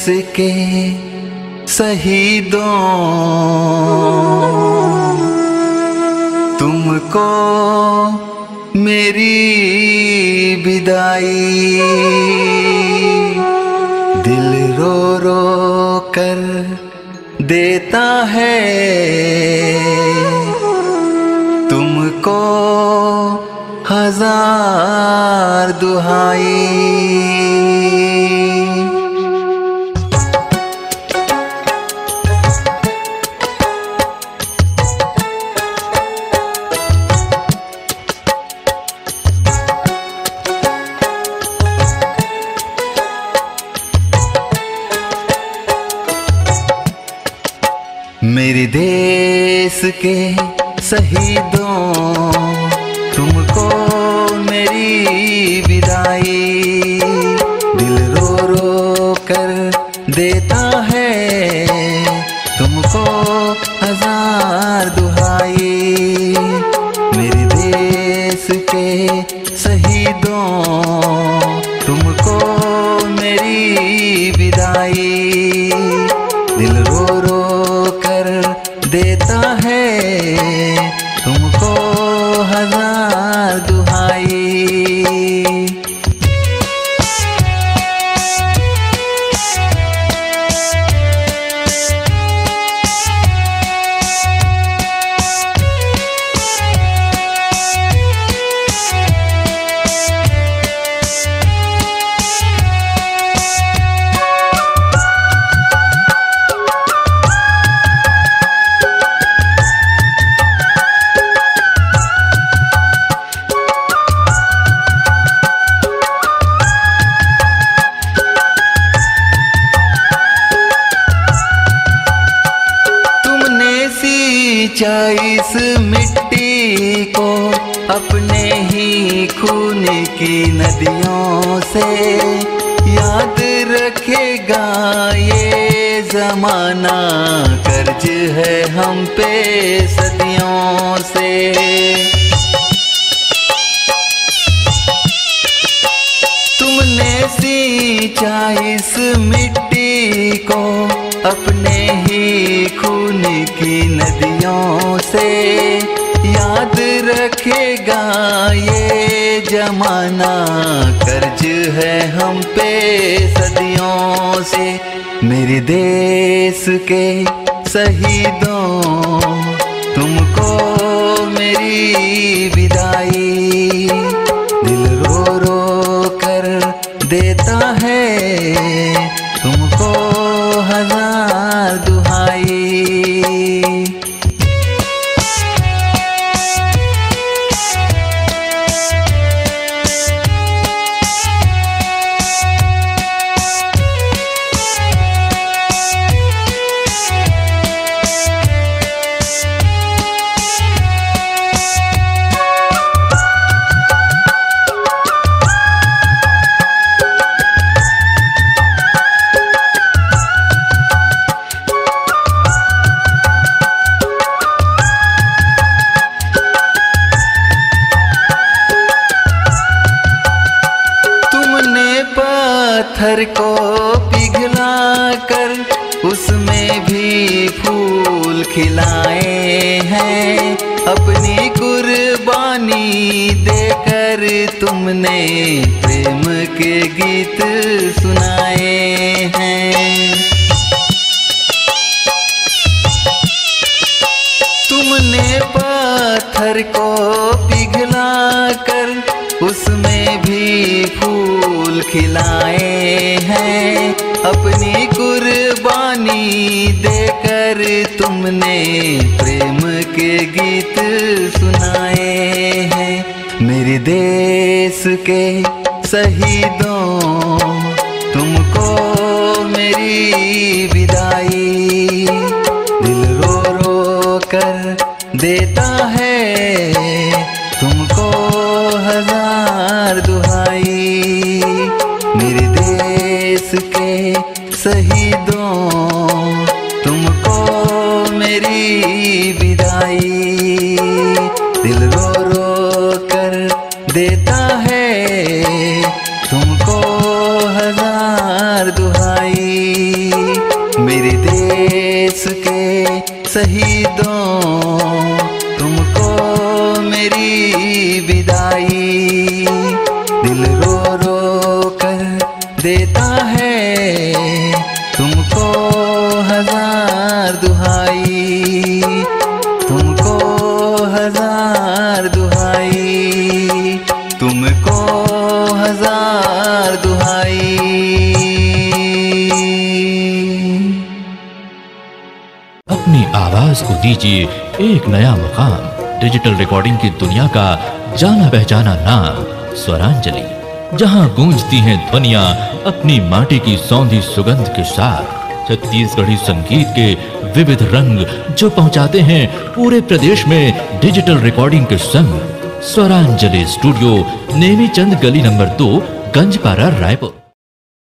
के शहीदों, तुमको मेरी विदाई। दिल रो रो कर देता है तुमको हजार दुहाई। मेरे देश के शहीदों, तुमको मेरी विदाई। दिल रो रो कर देता है तुमको हजार दुहाई। मेरे देश के शहीदों, तुमको मेरी विदाई। दिल रो रो कर देता है तुमको हजार दुहाई। इस मिट्टी को अपने ही खून की नदियों से याद रखेगा ये जमाना। कर्ज है हम पे सदियों से। तुमने सींचा इस मिट्टी को अपने ही खून की नदियों से, याद रखेगा ये जमाना। कर्ज है हम पे सदियों से। मेरे देश के शहीदों, तुमको मेरी विदाई। दिल रो रो कर देता है तुमको हजार दुहाई। पत्थर को पिघला कर उसमें भी फूल खिलाए हैं। अपनी कुर्बानी देकर तुमने प्रेम के गीत सुनाए हैं। तुमने पत्थर को पिघला कर उसमें भी फूल खिलाए हैं। अपनी कुर्बानी देकर तुमने प्रेम के गीत सुनाए हैं। मेरे देश के शहीदों, तुमको मेरी विदाई। दिल रो रो कर देता है तुमको हजार दुहाई। मेरे देश के शहीदों, तुमको मेरी विदाई। दिल रो रो कर देता है तुमको हजार दुहाई। शहीदों तुमको मेरी विदाई। दिल रो रो कर देता है तुमको हजार दुहाई, तुमको हजार दुहाई, तुमको हजार दुहाई। अपनी आवाज को दीजिए एक नया मुकाम। डिजिटल रिकॉर्डिंग की दुनिया का जाना पहचाना नाम स्वरांजलि, जहां गूंजती हैं ध्वनियां अपनी माटी की सौंधी सुगंध के साथ। छत्तीसगढ़ी संगीत के विविध रंग जो पहुंचाते हैं पूरे प्रदेश में डिजिटल रिकॉर्डिंग के संग। स्वरांजलि स्टूडियो, नेमीचंद गली नंबर 2, गंजपारा, रायपुर।